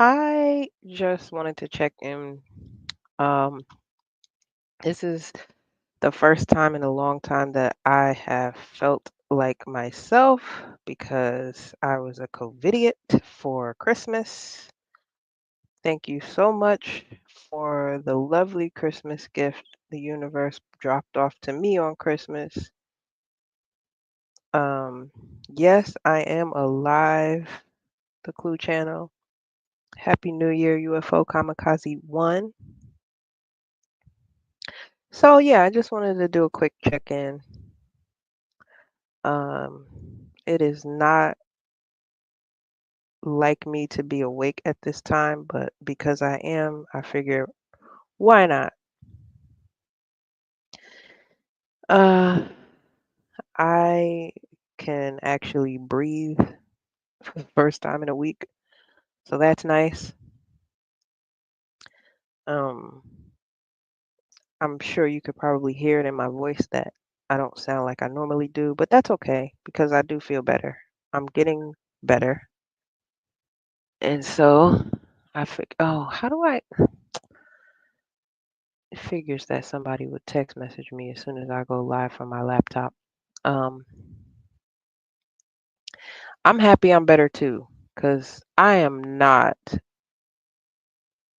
I just wanted to check in. Um, this is the first time in a long time that I have felt like myself because I was a COVIDiot for Christmas. Thank you so much for the lovely Christmas gift the universe dropped off to me on Christmas. Um, yes, I am alive, the Clue Channel. Happy New Year, UFO Kamikaze 1. So yeah, I just wanted to do a quick check-in. Um, it is not like me to be awake at this time, but because I am, I figure why not? Uh, I can actually breathe for the first time in a week, so that's nice. Um, I'm sure you could probably hear it in my voice that I don't sound like I normally do, but that's okay because I do feel better. I'm getting better. And so I think, oh, how do I? It figures that somebody would text message me as soon as I go live from my laptop. Um, I'm happy I'm better too, because I am not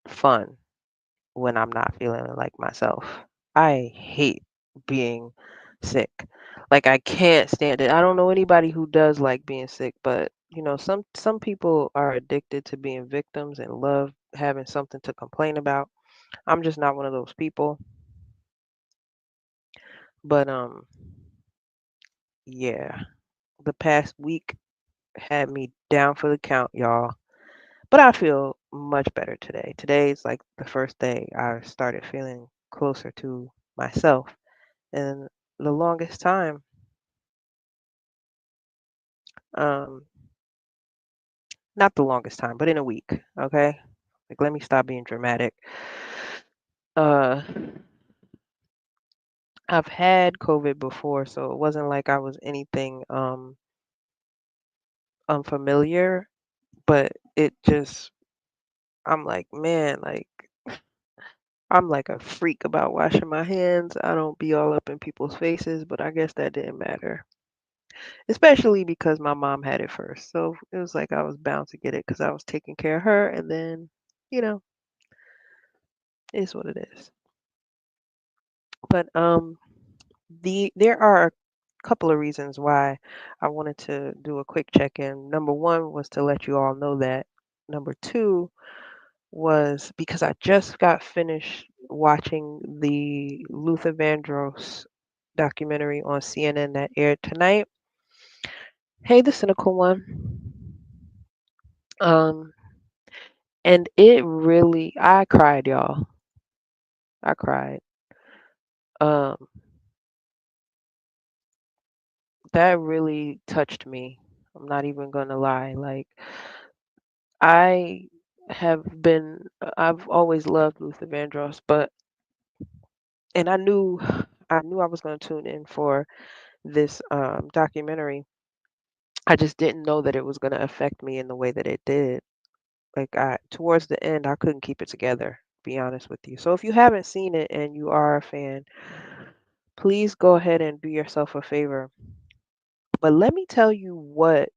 fun when I'm not feeling like myself. I hate being sick. Like I can't stand it. I don't know anybody who does like being sick, but some people are addicted to being victims and love having something to complain about. I'm just not one of those people. But yeah, the past week had me down for the count, y'all. But I feel much better today. Today's like the first day I started feeling closer to myself. And the longest time, um, not the longest time, but in a week, okay? Like let me stop being dramatic. Uh I've had COVID before, so it wasn't like I was anything unfamiliar, but it just I'm like, man, like I'm like a freak about washing my hands. I don't be all up in people's faces, but I guess that didn't matter. Especially because my mom had it first. So it was like I was bound to get it because I was taking care of her. And then, you know, it's what it is. But there are a couple of reasons why I wanted to do a quick check-in. Number one was to let you all know that. Number two was because I just got finished watching the Luther Vandross documentary on CNN that aired tonight. Hey, the cynical one. Um, and it really, I cried, y'all. I cried. Um, that really touched me. I'm not even gonna lie. Like, I I've always loved Luther Vandross, and I knew I was gonna tune in for this documentary. I just didn't know that it was gonna affect me in the way that it did. Like towards the end, I couldn't keep it together, to be honest with you. So if you haven't seen it and you are a fan, please go ahead and do yourself a favor. But let me tell you what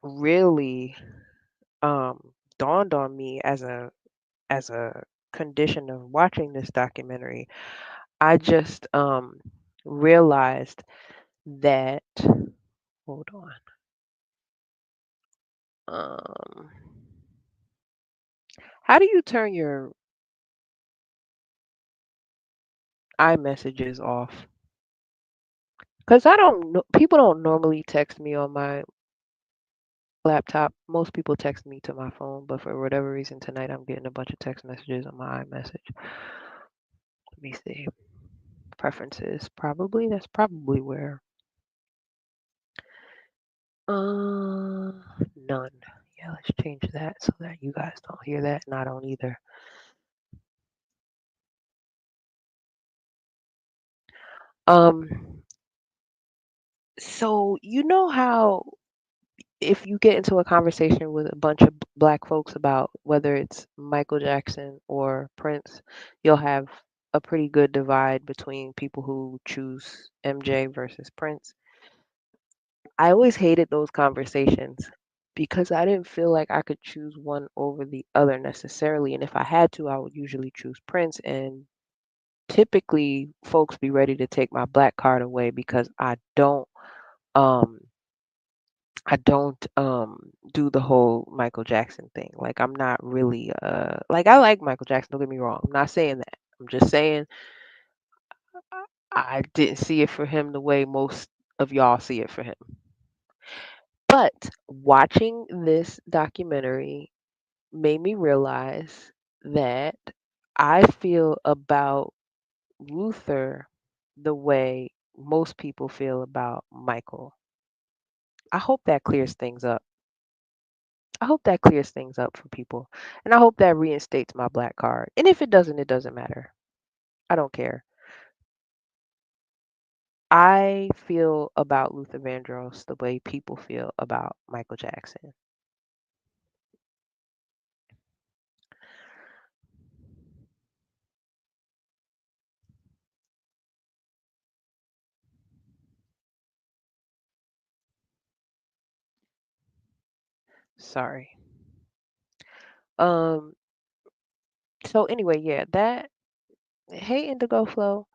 really dawned on me as a condition of watching this documentary. I just realized that hold on. Um, how do you turn your iMessages off? Because I don't know, people don't normally text me on my laptop. Most people text me to my phone, but for whatever reason tonight I'm getting a bunch of text messages on my iMessage. Let me see. Preferences. Probably. That's probably where. None. Yeah, let's change that so that you guys don't hear that and I don't either. Um, so you know how if you get into a conversation with a bunch of black folks about whether it's Michael Jackson or Prince, you'll have a pretty good divide between people who choose MJ versus Prince. I always hated those conversations because I didn't feel like I could choose one over the other necessarily. And if I had to, I would usually choose Prince. And typically, folks be ready to take my black card away because um, I don't do the whole Michael Jackson thing. Like I'm not really like I like Michael Jackson, don't get me wrong. I'm not saying that. I'm just saying I didn't see it for him the way most of y'all see it for him. But watching this documentary made me realize that I feel about Luther the way most people feel about Michael. I hope that clears things up. I hope that clears things up for people. And I hope that reinstates my black card. And if it doesn't matter. I don't care. I feel about Luther Vandross the way people feel about Michael Jackson. Sorry. Um so anyway, yeah, that hey Indigo Flow,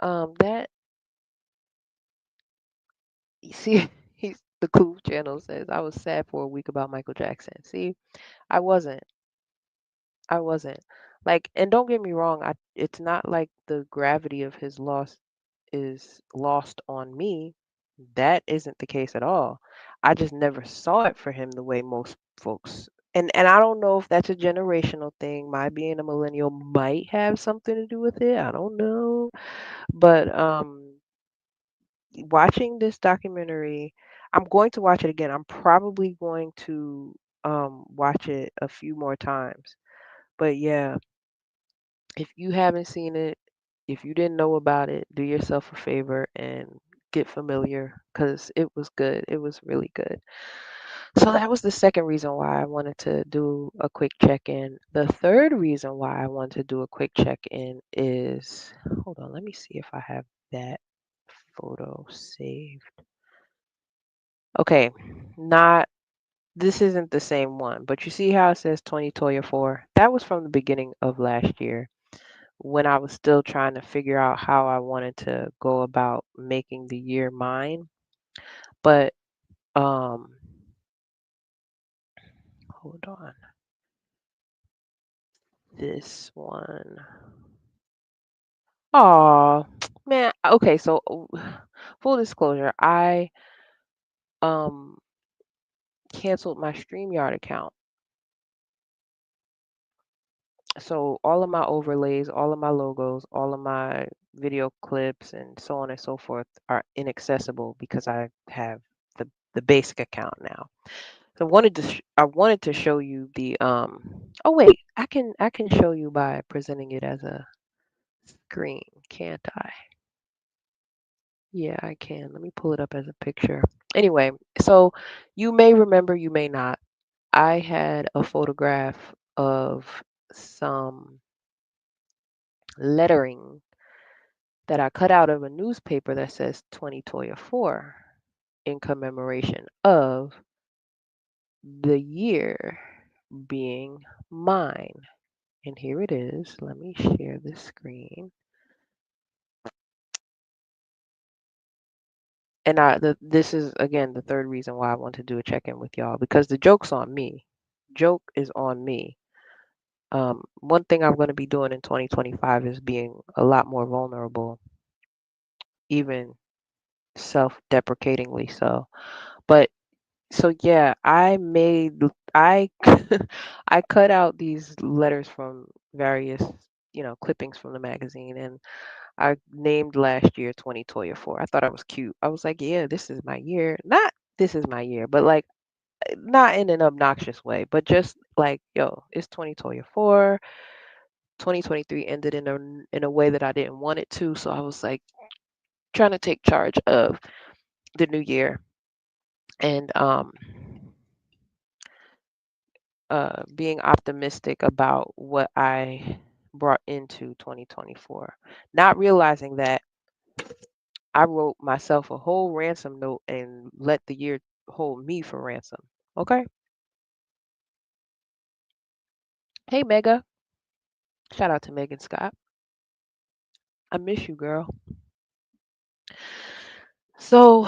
that you see he's the Clue channel says I was sad for a week about Michael Jackson. See, I wasn't. I wasn't. Like, and don't get me wrong, it's not like the gravity of his loss is lost on me. That isn't the case at all. I just never saw it for him the way most folks. And I don't know if that's a generational thing. My being a millennial might have something to do with it. I don't know. But watching this documentary, I'm going to watch it again. I'm probably going to watch it a few more times. But yeah, if you haven't seen it, if you didn't know about it, do yourself a favor and get familiar because it was good. It was really good. So that was the second reason why I wanted to do a quick check in. The third reason why I wanted to do a quick check in is hold on, let me see if I have that photo saved. Okay, not this isn't the same one, but you see how it says 20 Toya 4? That was from the beginning of last year when I was still trying to figure out how I wanted to go about making the year mine. But hold on. This one. Oh, man. Okay, so full disclosure, I um canceled my StreamYard account. So all of my overlays, all of my logos, all of my video clips and so on and so forth are inaccessible because I have the basic account now. So I wanted to show you the oh wait, I can show you by presenting it as a screen, can't I? Yeah, I can. Let me pull it up as a picture. Anyway, so you may remember, you may not. I had a photograph of some lettering that I cut out of a newspaper that says 20 Toya 4 in commemoration of the year being mine. And here it is. Let me share this screen. And this is again the third reason why I want to do a check-in with y'all because the joke's on me. Joke is on me. One thing I'm going to be doing in 2025 is being a lot more vulnerable, even self-deprecatingly so. But so yeah, I I cut out these letters from various, clippings from the magazine and I named last year 20 Toya 4. I thought I was cute. I was like, yeah, this is my year. Not this is my year, but like not in an obnoxious way, but just like, yo, it's 20 Toya 4. 2023 ended in a way that I didn't want it to, so I was like trying to take charge of the new year. And being optimistic about what I brought into 2024, not realizing that I wrote myself a whole ransom note and let the year hold me for ransom. Okay. Hey, Mega. Shout out to Megan Scott. I miss you, girl. So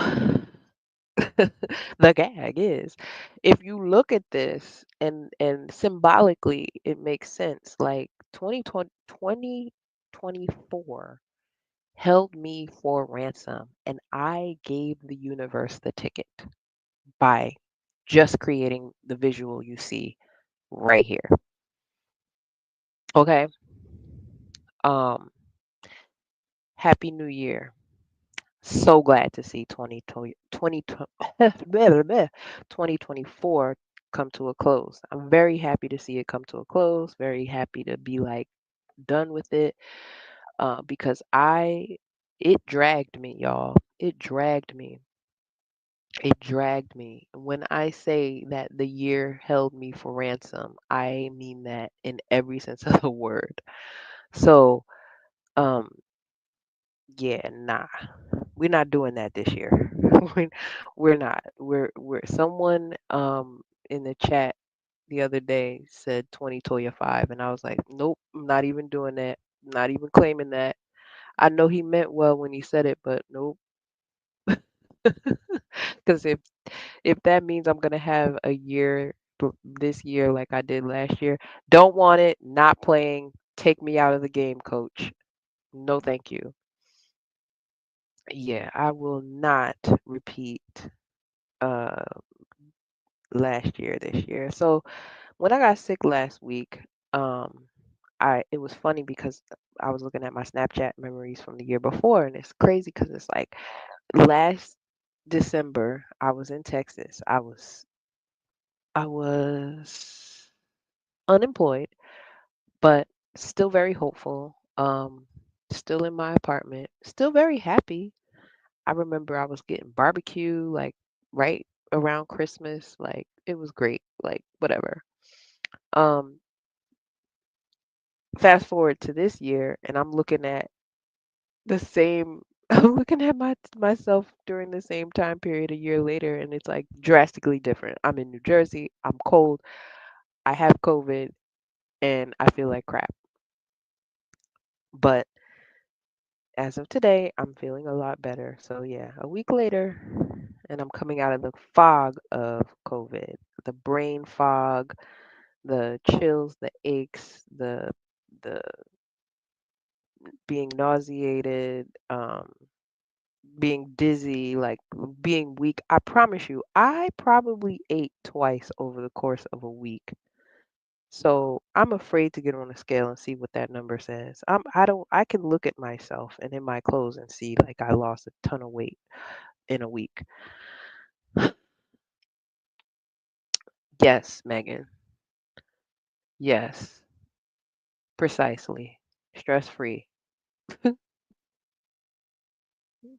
the gag is, if you look at this and symbolically, it makes sense. Like 2024 held me for ransom, and I gave the universe the ticket by just creating the visual you see right here. Okay. Um, Happy New Year. So glad to see 2024 come to a close. I'm very happy to see it come to a close, very happy to be like done with it, because it dragged me, y'all. It dragged me. It dragged me. When I say that the year held me for ransom, I mean that in every sense of the word. So, um, yeah, nah, we're not doing that this year. We- we're not. We're someone in the chat the other day said 20 Toya 5, and I was like, nope, I'm not even doing that. Not even claiming that. I know he meant well when he said it, but nope. Because if that means I'm gonna have a year this year like I did last year, don't want it. Not playing. Take me out of the game, coach. No, thank you. Yeah, I will not repeat uh last year this year. So when I got sick last week, um I it was funny because I was looking at my Snapchat memories from the year before, and it's crazy because it's like last December I was in Texas. I was unemployed, but still very hopeful. Still in my apartment, still very happy. I remember I was getting barbecue like right around Christmas. Like it was great. Like whatever. Um, Fast forward to this year, and I'm looking at the same. I'm looking at myself during the same time period a year later, and it's like drastically different. I'm in New Jersey. I'm cold. I have COVID, and I feel like crap. But as of today, I'm feeling a lot better. So yeah, a week later, and I'm coming out of the fog of COVID, the brain fog, the chills, the aches, the being nauseated, being dizzy, like being weak. I promise you, I probably ate twice over the course of a week. So I'm afraid to get on a scale and see what that number says. I can look at myself and in my clothes and see like I lost a ton of weight in a week. Yes, Megan. Yes, precisely. Stress free.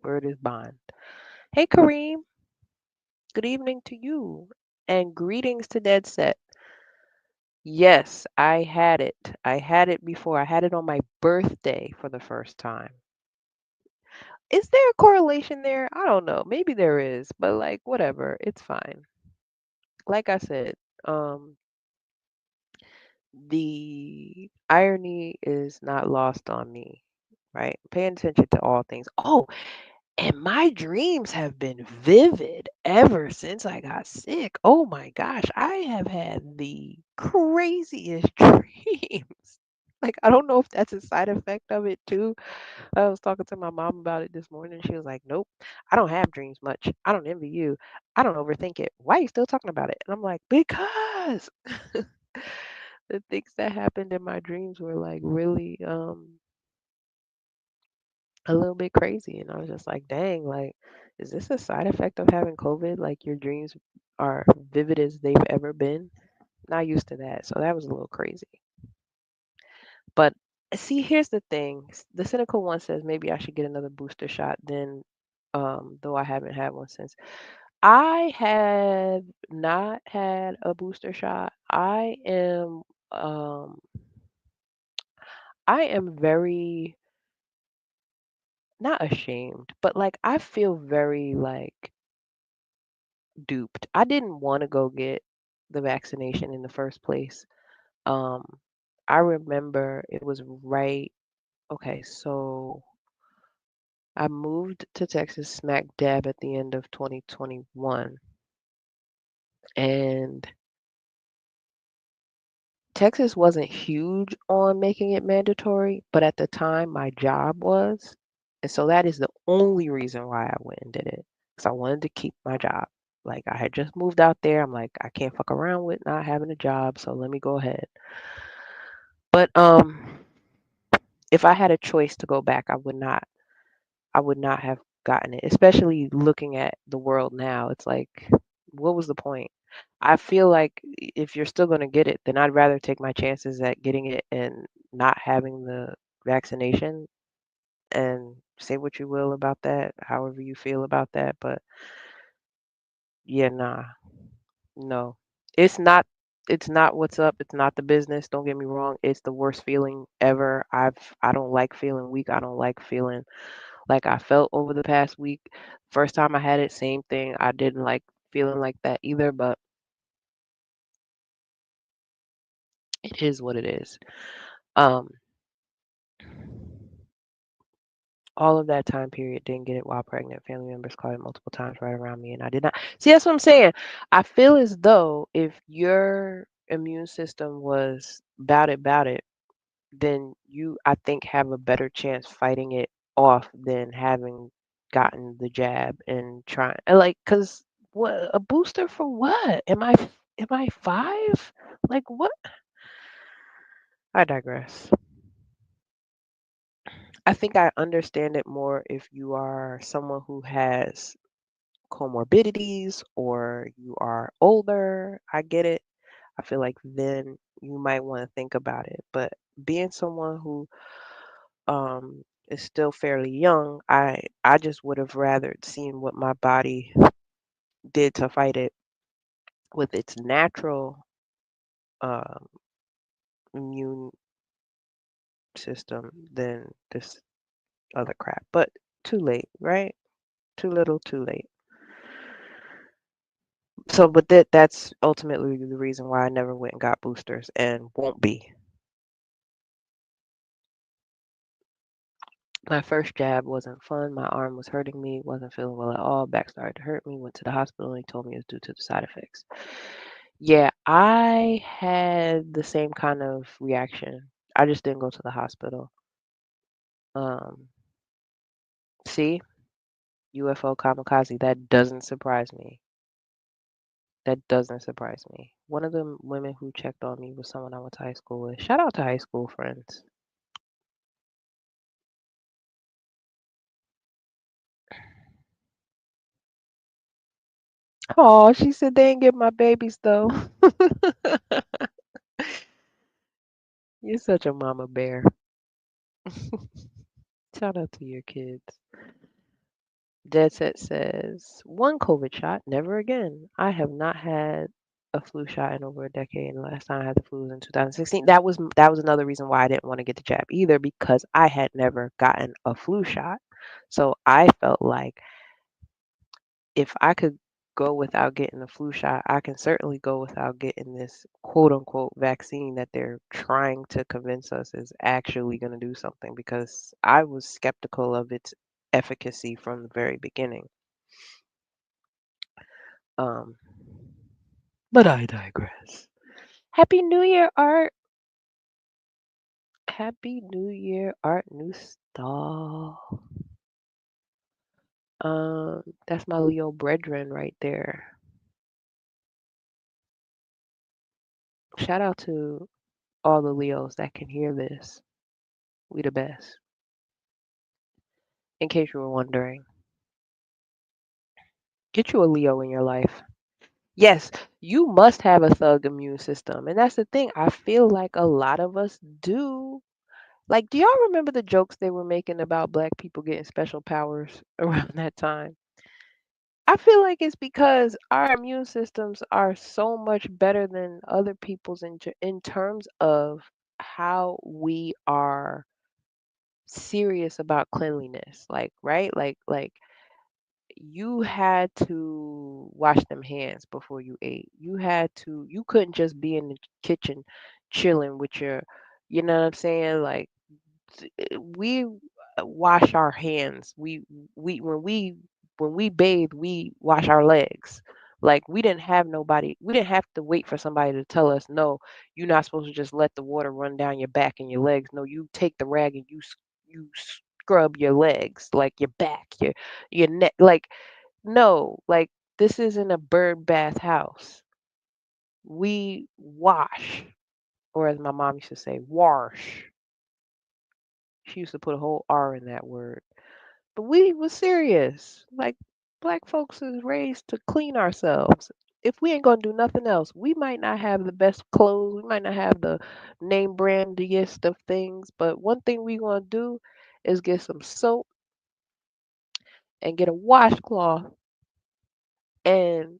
Word is bond. Hey, Kareem. Good evening to you. And greetings to Dead Set. Yes, I had it. I had it before. I had it on my birthday for the first time. Is there a correlation there? I don't know. Maybe there is, but like whatever. It's fine. Like I said, um the irony is not lost on me, right? Paying attention to all things. Oh, and my dreams have been vivid ever since I got sick. Oh my gosh, I have had the craziest dreams. Like, I don't know if that's a side effect of it too. I was talking to my mom about it this morning. She was like, nope, I don't have dreams much. I don't envy you. I don't overthink it. Why are you still talking about it? And I'm like, because the things that happened in my dreams were like really a little bit crazy. And I was just like, dang, like, is this a side effect of having COVID? Like your dreams are vivid as they've ever been? Not used to that. So that was a little crazy. But see, here's the thing. The cynical one says maybe I should get another booster shot then, though I haven't had one since. I have not had a booster shot. Um I am very not ashamed, but like I feel very like duped. I didn't want to go get the vaccination in the first place. Um I remember it was right okay, so I moved to Texas smack dab at the end of 2021 and Texas wasn't huge on making it mandatory, but at the time my job was. And so that is the only reason why I went and did it. Because I wanted to keep my job. Like I had just moved out there. I'm like, I can't fuck around with not having a job, so let me go ahead. But if I had a choice to go back, I would not have gotten it, especially looking at the world now. It's like, what was the point? I feel like if you're still going to get it, then I'd rather take my chances at getting it and not having the vaccination and say what you will about that, however you feel about that. But yeah, nah, no. It's not it's not what's up. It's not the business. Don't get me wrong. It's the worst feeling ever. I don't like feeling weak. I don't like feeling like I felt over the past week. First time I had it, same thing. I didn't like feeling like that either, but it is what it is. Um, all of that time period, didn't get it while pregnant. Family members caught it multiple times right around me, and I did not. See, that's what I'm saying. I feel as though if your immune system was about it, then you, I think, have a better chance fighting it off than having gotten the jab and trying like, cause what a booster for what? Am I 5? Like what? I digress. I think I understand it more if you are someone who has comorbidities or you are older. I get it. I feel like then you might want to think about it. But being someone who is still fairly young, I just would have rather seen what my body did to fight it with its natural um, immune system than this other crap. But too late, right? Too little, too late. So, but that's ultimately the reason why I never went and got boosters and won't be. My first jab wasn't fun. My arm was hurting me, wasn't feeling well at all. Back started to hurt me. Went to the hospital and he told me it was due to the side effects. Yeah, I had the same kind of reaction. I just didn't go to the hospital. Um, see, UFO kamikaze, that doesn't surprise me. That doesn't surprise me. One of the women who checked on me was someone I went to high school with. Shout out to high school friends. Oh, she said they didn't get my babies though. You're such a mama bear. Shout out to your kids. Dead Set says, one COVID shot, never again. I have not had a flu shot in over a decade. The last time I had the flu was in 2016. That was another reason why I didn't want to get the jab either because I had never gotten a flu shot. So I felt like if I could go without getting a flu shot, I can certainly go without getting this quote unquote vaccine that they're trying to convince us is actually going to do something because I was skeptical of its efficacy from the very beginning. Um, but I digress. Happy New Year, Art. Happy New Year, Art New Stall. That's my Leo brethren right there. Shout out to all the Leos that can hear this. We the best. In case you were wondering, get you a Leo in your life. Yes, you must have a thug immune system. And that's the thing. I feel like a lot of us do. Like, do y'all remember the jokes they were making about black people getting special powers around that time? I feel like it's because our immune systems are so much better than other people's in terms of how we are serious about cleanliness. Like, right? Like you had to wash them hands before you ate. You couldn't just be in the kitchen chilling with your, you know what I'm saying? Like we wash our hands. We when we bathe, we wash our legs. Like we didn't have to wait for somebody to tell us, no, you're not supposed to just let the water run down your back and your legs. No, you take the rag and you scrub your legs, like your back, your neck. Like no, like this isn't a bird bath house. We wash, or as my mom used to say, wash. She used to put a whole R in that word. But we was serious. Like black folks is raised to clean ourselves. If we ain't gonna do nothing else, we might not have the best clothes, we might not have the name brandiest of things, but one thing we gonna do is get some soap and get a washcloth and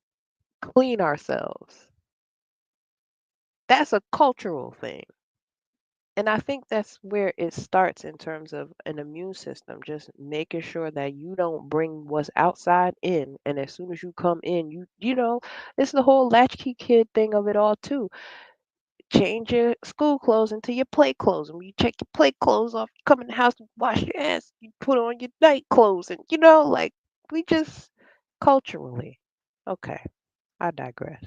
clean ourselves. That's a cultural thing. And I think that's where it starts in terms of an immune system, just making sure that you don't bring what's outside in. And as soon as you come in, it's the whole latchkey kid thing of it all too. Change your school clothes into your play clothes. And when you check your play clothes off, you come in the house, you wash your ass, you put on your night clothes. And, like we just culturally. Okay, I digress.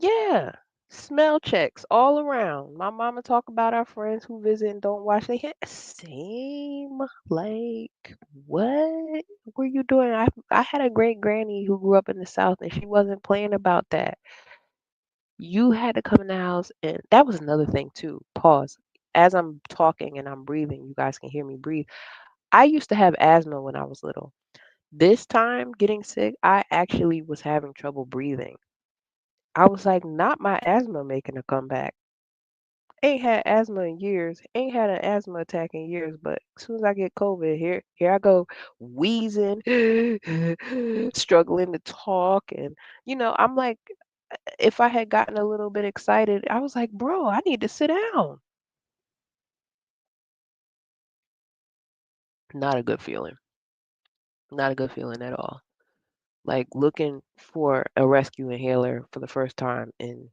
Yeah, smell checks all around. My mama talk about our friends who visit and don't wash their hands. Same. Like, what were you doing? I had a great granny who grew up in the South, and she wasn't playing about that. You had to come in the house, and that was another thing too. Pause. As I'm talking and I'm breathing, you guys can hear me breathe. I used to have asthma when I was little. This time, getting sick, I actually was having trouble breathing. I was like, not my asthma making a comeback. Ain't had asthma in years. Ain't had an asthma attack in years. But as soon as I get COVID, here I go, wheezing, struggling to talk, and I'm like, if I had gotten a little bit excited, I was like, bro, I need to sit down. Not a good feeling. Not a good feeling at all. Like looking for a rescue inhaler for the first time in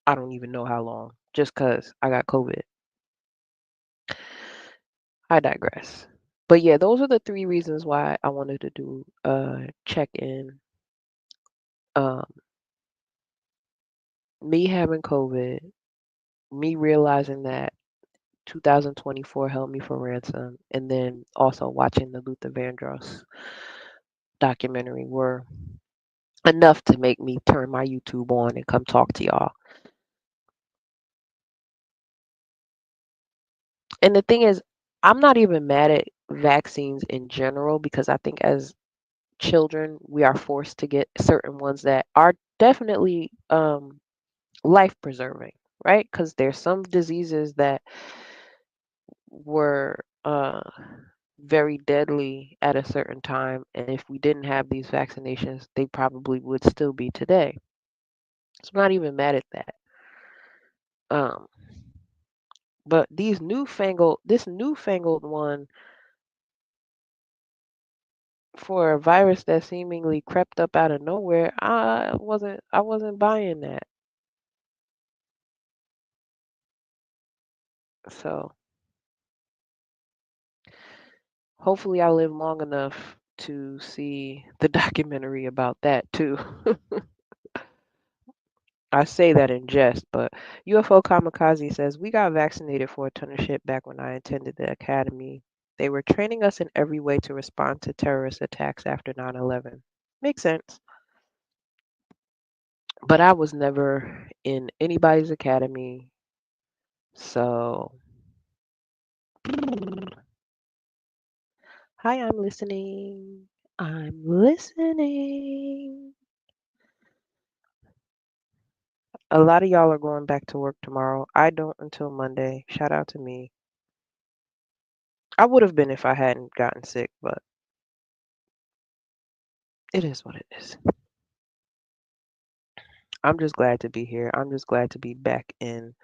I don't even know how long, just 'cause I got COVID. I digress. But yeah, those are the three reasons why I wanted to do a check-in. Um, Me having COVID, me realizing that 2024 held me for ransom, and then also watching the Luther Vandross documentary were enough to make me turn my YouTube on and come talk to y'all. And the thing is, I'm not even mad at vaccines in general because I think as children, we are forced to get certain ones that are definitely life preserving, right? Because there's some diseases that were very deadly at a certain time, and if we didn't have these vaccinations, they probably would still be today. So I'm not even mad at that. Um, but this newfangled one for a virus that seemingly crept up out of nowhere, I wasn't buying that. So hopefully I live long enough to see the documentary about that too. I say that in jest, but UFO Kamikaze says we got vaccinated for a ton of shit back when I attended the academy. They were training us in every way to respond to terrorist attacks after 9/11. Makes sense. But I was never in anybody's academy. So, hi, I'm listening. I'm listening. A lot of y'all are going back to work tomorrow. I don't until Monday. Shout out to me. I would have been if I hadn't gotten sick, but it is what it is. I'm just glad to be here. I'm just glad to be back in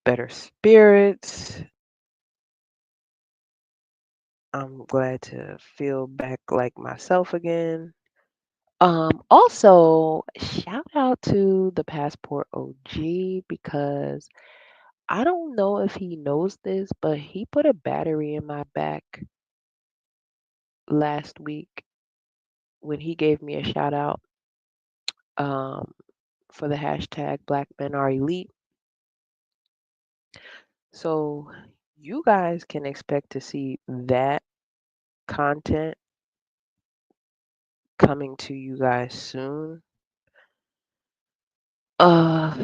better spirits. I'm glad to feel back like myself again. Also, shout out to the Passport OG because I don't know if he knows this, but he put a battery in my back last week when he gave me a shout out um, for the hashtag Black Men Are Elite. So you guys can expect to see that content coming to you guys soon. Uh,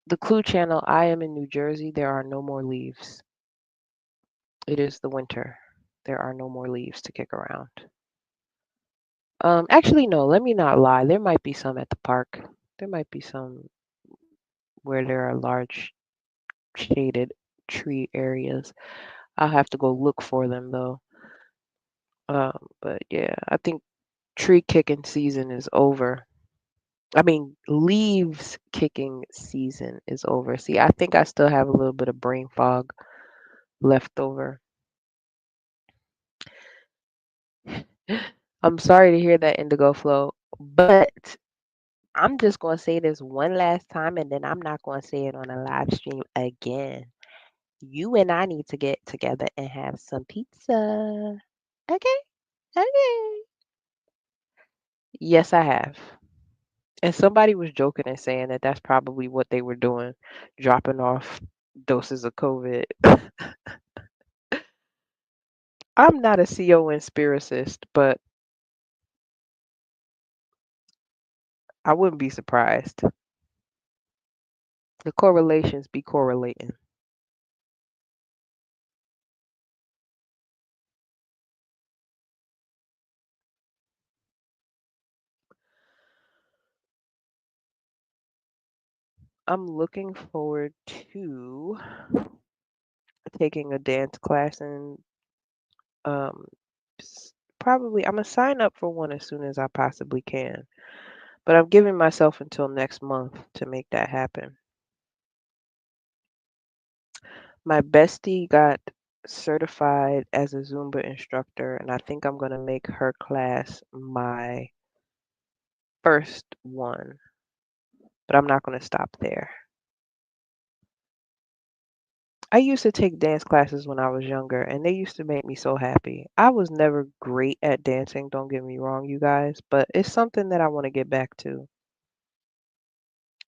the Clue channel, I am in New Jersey. There are no more leaves. It is the winter. There are no more leaves to kick around. Actually, no, let me not lie. There might be some at the park. There might be some where there are large shaded tree areas. I'll have to go look for them though. But yeah, I think tree kicking season is over. I mean, leaves kicking season is over. See, I think I still have a little bit of brain fog left over. I'm sorry to hear that, Indigo Flow, but I'm just going to say this one last time and then I'm not going to say it on a live stream again. You and I need to get together and have some pizza. Okay? Okay. Yes, I have. And somebody was joking and saying that that's probably what they were doing, dropping off doses of COVID. I'm not a conspiracist, but I wouldn't be surprised. The correlations be correlating. I'm looking forward to taking a dance class and um probably I'm gonna sign up for one as soon as I possibly can. But I'm giving myself until next month to make that happen. My bestie got certified as a Zumba instructor, and I think I'm gonna make her class my first one, but I'm not gonna stop there. I used to take dance classes when I was younger, and they used to make me so happy. I was never great at dancing, don't get me wrong, you guys, but it's something that I want to get back to.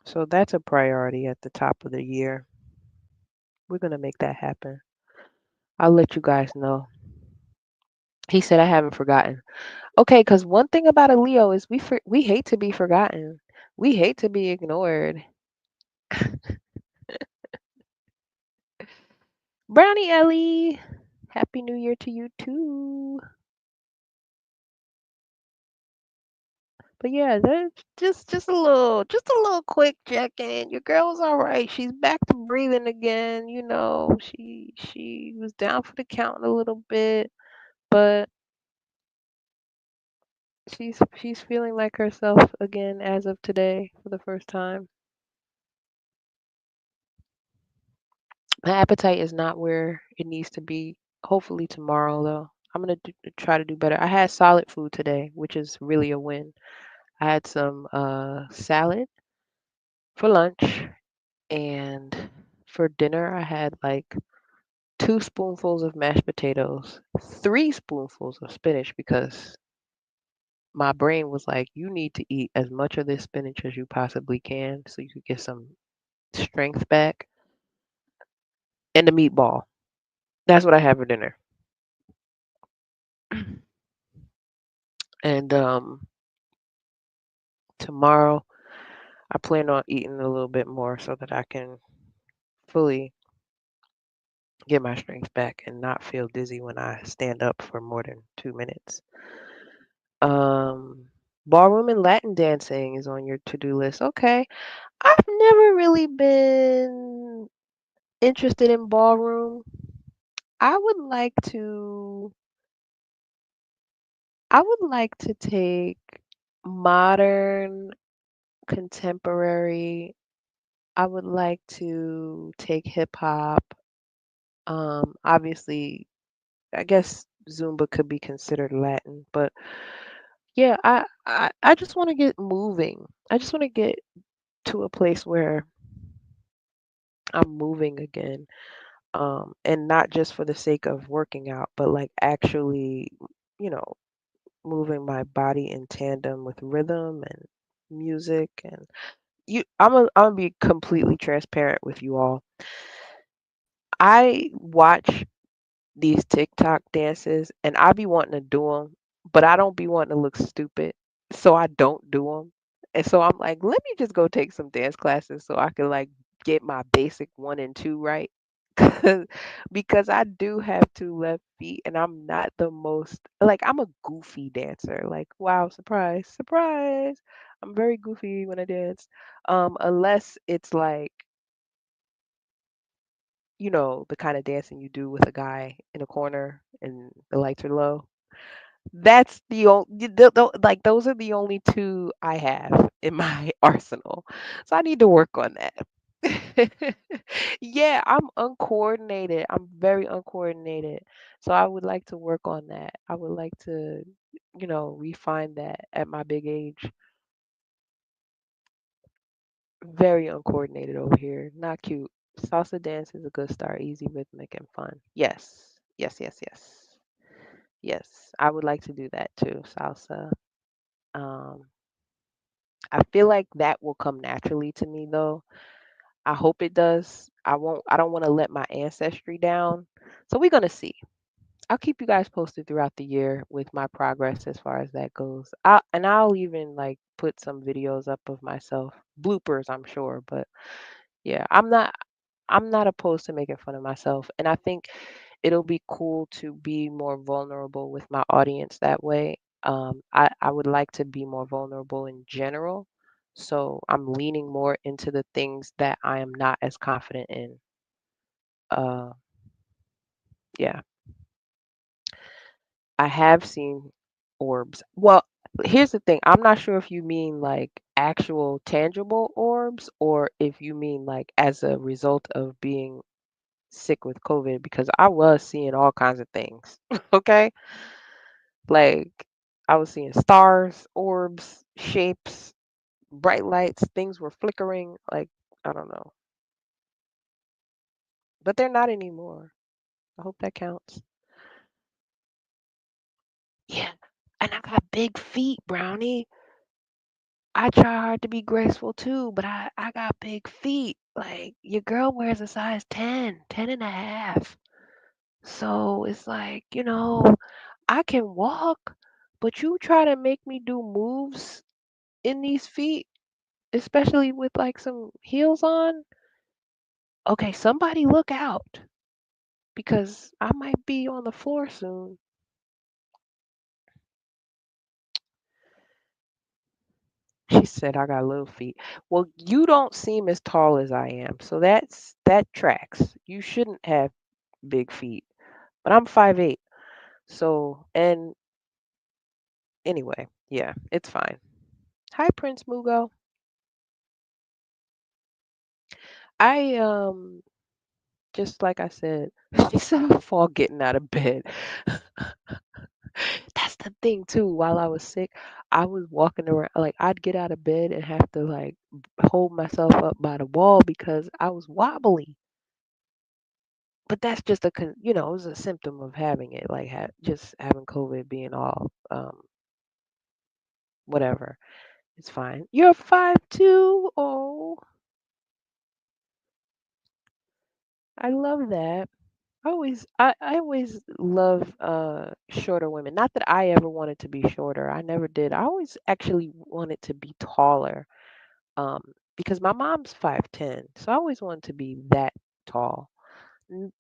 So that's a priority at the top of the year. We're gonna make that happen. I'll let you guys know. He said I haven't forgotten. Okay, because one thing about a Leo is we hate to be forgotten. We hate to be ignored. Brownie Ellie, happy New Year to you too. But yeah, that's just a little quick check-in. Your girl's all right. She's back to breathing again. She was down for the count a little bit, but she's feeling like herself again as of today for the first time. My appetite is not where it needs to be. Hopefully tomorrow though. I'm gonna try to do better. I had solid food today, which is really a win. I had some salad for lunch, and for dinner I had like 2 spoonfuls of mashed potatoes, 3 spoonfuls of spinach because my brain was like, you need to eat as much of this spinach as you possibly can so you could get some strength back. And the meatball. That's what I had for dinner. And tomorrow I plan on eating a little bit more so that I can fully get my strength back and not feel dizzy when I stand up for more than 2 minutes. Um, ballroom and Latin dancing is on your to-do list. Okay. I've never really been interested in ballroom. I would like to I would like to take modern, contemporary. I would like to take hip hop. Obviously, I guess Zumba could be considered Latin, but yeah, I just want to get moving. I just want to get to a place where I'm moving again. And not just for the sake of working out, but like actually, you know, moving my body in tandem with rhythm and music. And I'm gonna be completely transparent with you all. I watch these TikTok dances and I be wanting to do them, but I don't be wanting to look stupid, so I don't do them. And so I'm like, let me just go take some dance classes so I can like get my basic one and two right. 'Cause- because I do have two left feet and I'm not the most like I'm a goofy dancer. Like, wow, surprise, surprise. I'm very goofy when I dance. Unless it's like, the kind of dancing you do with a guy in a corner and the lights are low. That's the only, like, those are the only two I have in my arsenal. So I need to work on that. Yeah, I'm uncoordinated. I'm very uncoordinated. So I would like to work on that. I would like to, refine that at my big age. Very uncoordinated over here. Not cute. Salsa dance is a good start, easy, rhythmic, and fun. Yes. Yes, yes, yes. Yes. I would like to do that too, salsa. Um, I feel like that will come naturally to me though. I hope it does. I don't want to let my ancestry down. So we're gonna see. I'll keep you guys posted throughout the year with my progress as far as that goes. I'll even like put some videos up of myself. Bloopers, I'm sure, but yeah, I'm not opposed to making fun of myself. And I think it'll be cool to be more vulnerable with my audience that way. I would like to be more vulnerable in general. So I'm leaning more into the things that I am not as confident in. Uh, yeah, I have seen orbs. Well, here's the thing. I'm not sure if you mean like actual tangible orbs or if you mean like as a result of being sick with COVID because I was seeing all kinds of things. Okay. Like I was seeing stars, orbs, shapes, bright lights, things were flickering. Like, I don't know. But they're not anymore. I hope that counts. Yeah. And I got big feet, Brownie. I try hard to be graceful too, but I got big feet. Like, your girl wears a size 10, 10 and a half. So it's like, I can walk, but you try to make me do moves in these feet, especially with like some heels on. Okay, somebody look out because I might be on the floor soon. She said I got little feet. Well, you don't seem as tall as I am, so that tracks. You shouldn't have big feet. But I'm 5'8". So, and anyway, yeah, it's fine. Hi, Prince Mugo. I just like I said, she said I fall getting out of bed. That's the thing too. While I was sick, I was walking around like I'd get out of bed and have to like hold myself up by the wall because I was wobbly. But that's just it was a symptom of having it, like just having COVID, being all whatever. It's fine. You're 5'2". Oh, I love that. I always love shorter women. Not that I ever wanted to be shorter. I never did. I always actually wanted to be taller. Um, because my mom's 5'10", so I always wanted to be that tall.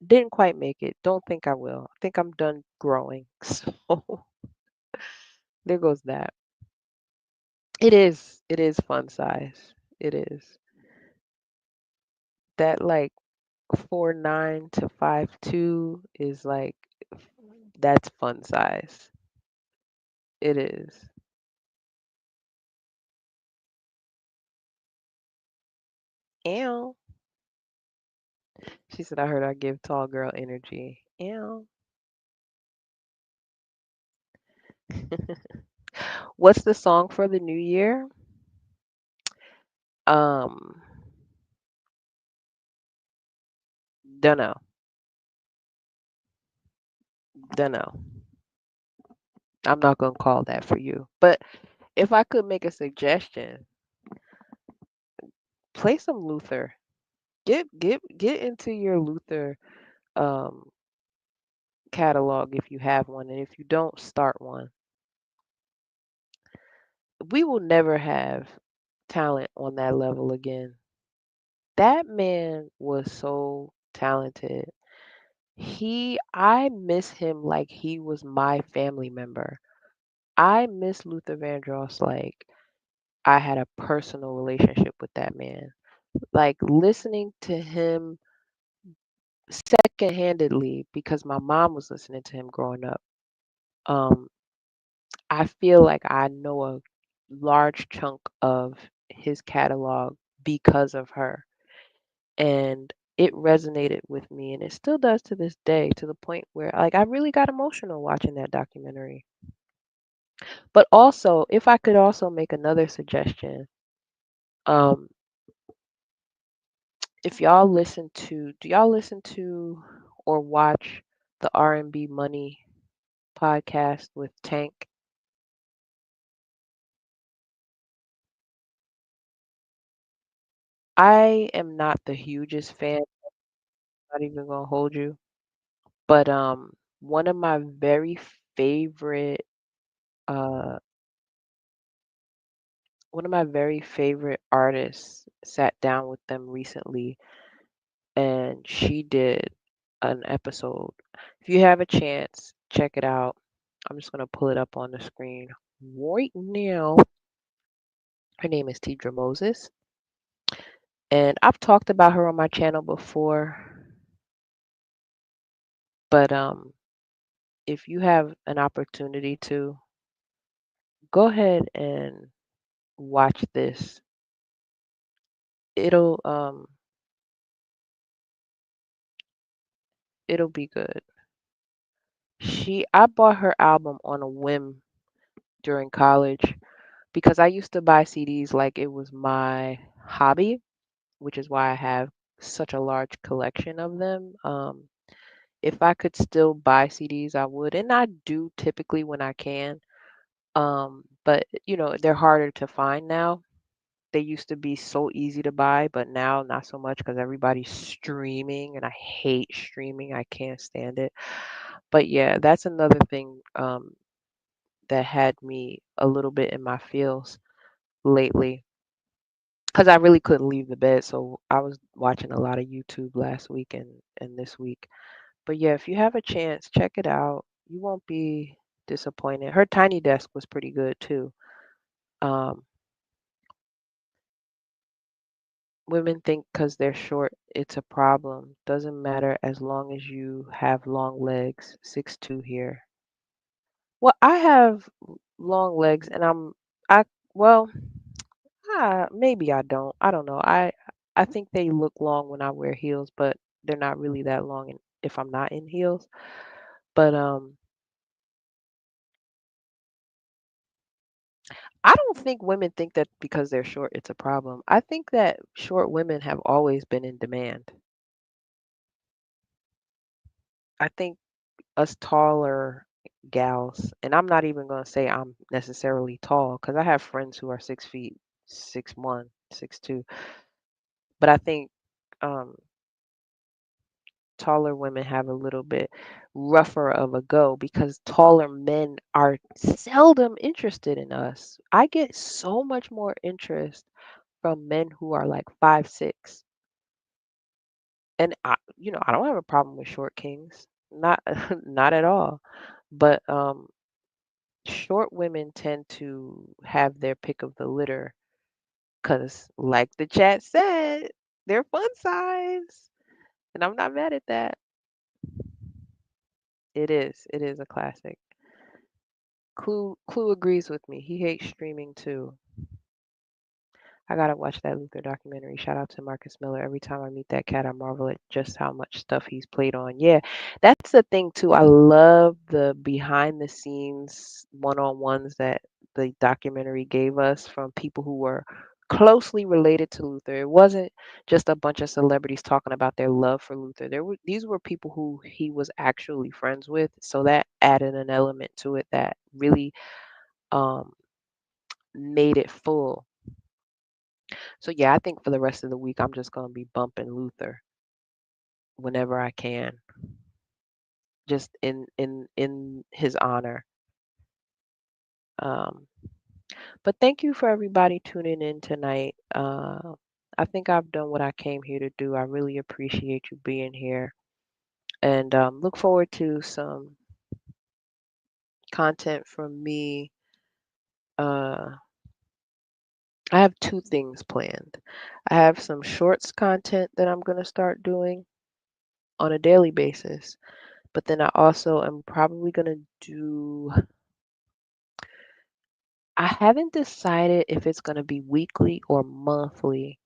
Didn't quite make it. Don't think I will. I think I'm done growing. So there goes that. It is. It is fun size. It is. That like 4'9" to 5'2" is like that's fun size. It is. Ew. She said I heard I give tall girl energy. Ew. What's the song for the new year? Um, dunno. Dunno. I'm not gonna call that for you. But if I could make a suggestion, play some Luther. Get into your Luther um catalog if you have one, and if you don't, start one. We will never have talent on that level again. That man was so talented. I miss him like he was my family member. I miss Luther Vandross like I had a personal relationship with that man. Like listening to him second-handedly because my mom was listening to him growing up. Um, I feel like I know a large chunk of his catalog because of her. And it resonated with me and it still does to this day to the point where like I really got emotional watching that documentary. But also, if I could also make another suggestion, um, if y'all listen to, do y'all listen to or watch the R&B Money podcast with Tank? I am not the hugest fan, not even gonna hold you, but one of my very favorite uh one of my very favorite artists sat down with them recently and she did an episode. If you have a chance, check it out. I'm just gonna pull it up on the screen right now. Her name is Tidra Moses, and I've talked about her on my channel before, but if you have an opportunity to, go ahead and watch this. It'll it'll be good. I bought her album on a whim during college because I used to buy CDs like it was my hobby, which is why I have such a large collection of them. If I could still buy CDs, I would, and I do typically when I can. But you know, they're harder to find now. They used to be so easy to buy, but now not so much because everybody's streaming, and I hate streaming. I can't stand it. But yeah, that's another thing that had me a little bit in my feels lately because I really couldn't leave the bed. So I was watching a lot of YouTube last week and this week. But yeah, if you have a chance, check it out. You won't be disappointed. Her Tiny Desk was pretty good too. Um, Women think because they're short, it's a problem. Doesn't matter as long as you have long legs. 6'2" here. Well, I have long legs, and I well, maybe I don't. I don't know. I think they look long when I wear heels, but they're not really that long if I'm not in heels. But I don't think women think that because they're short, it's a problem. I think that short women have always been in demand. I think us taller gals, and I'm not even going to say I'm necessarily tall because I have friends who are 6 feet, 6'1", 6'2", but I think um, taller women have a little bit rougher of a go because taller men are seldom interested in us. I get so much more interest from men who are like 5'6". And I don't have a problem with short kings. Not not at all. But short women tend to have their pick of the litter because, like the chat said, they're fun size. And I'm not mad at that. It is. It is a classic. Clue agrees with me. He hates streaming too. I gotta watch that Luther documentary. Shout out to Marcus Miller. Every time I meet that cat, I marvel at just how much stuff he's played on. Yeah, that's the thing too. I love the behind the scenes one-on-ones that the documentary gave us from people who were closely related to Luther. It wasn't just a bunch of celebrities talking about their love for Luther. These were people who he was actually friends with, so that added an element to it that really um made it full. So yeah, I think for the rest of the week I'm just gonna be bumping Luther whenever I can, just in his honor. Um, but thank you for everybody tuning in tonight. I think I've done what I came here to do. I really appreciate you being here, and look forward to some content from me. Uh, I have two things planned. I have some shorts content that I'm gonna start doing on a daily basis. But then I also am probably gonna do I haven't decided if it's gonna be weekly or monthly,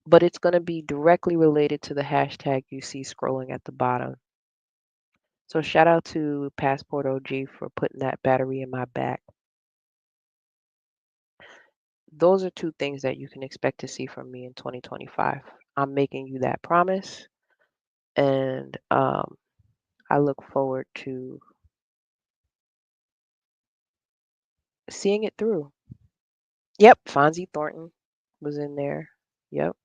but it's gonna be directly related to the hashtag you see scrolling at the bottom. So shout out to Passport OG for putting that battery in my back. Those are two things that you can expect to see from me in 2025. I'm making you that promise, and I look forward to seeing it through. Yep, Fonzie Thornton was in there. Yep.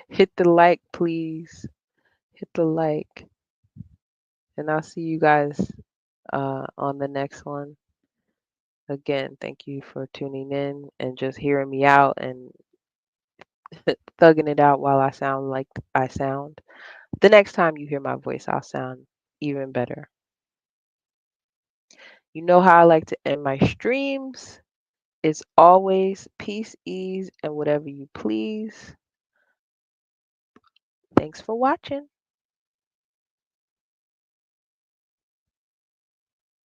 Hit the like, please. Hit the like. And I'll see you guys on the next one. Again, thank you for tuning in and just hearing me out and thugging it out while I sound like I sound. The next time you hear my voice, I'll sound even better. You know how I like to end my streams. It's always peace, ease, and whatever you please. Thanks for watching.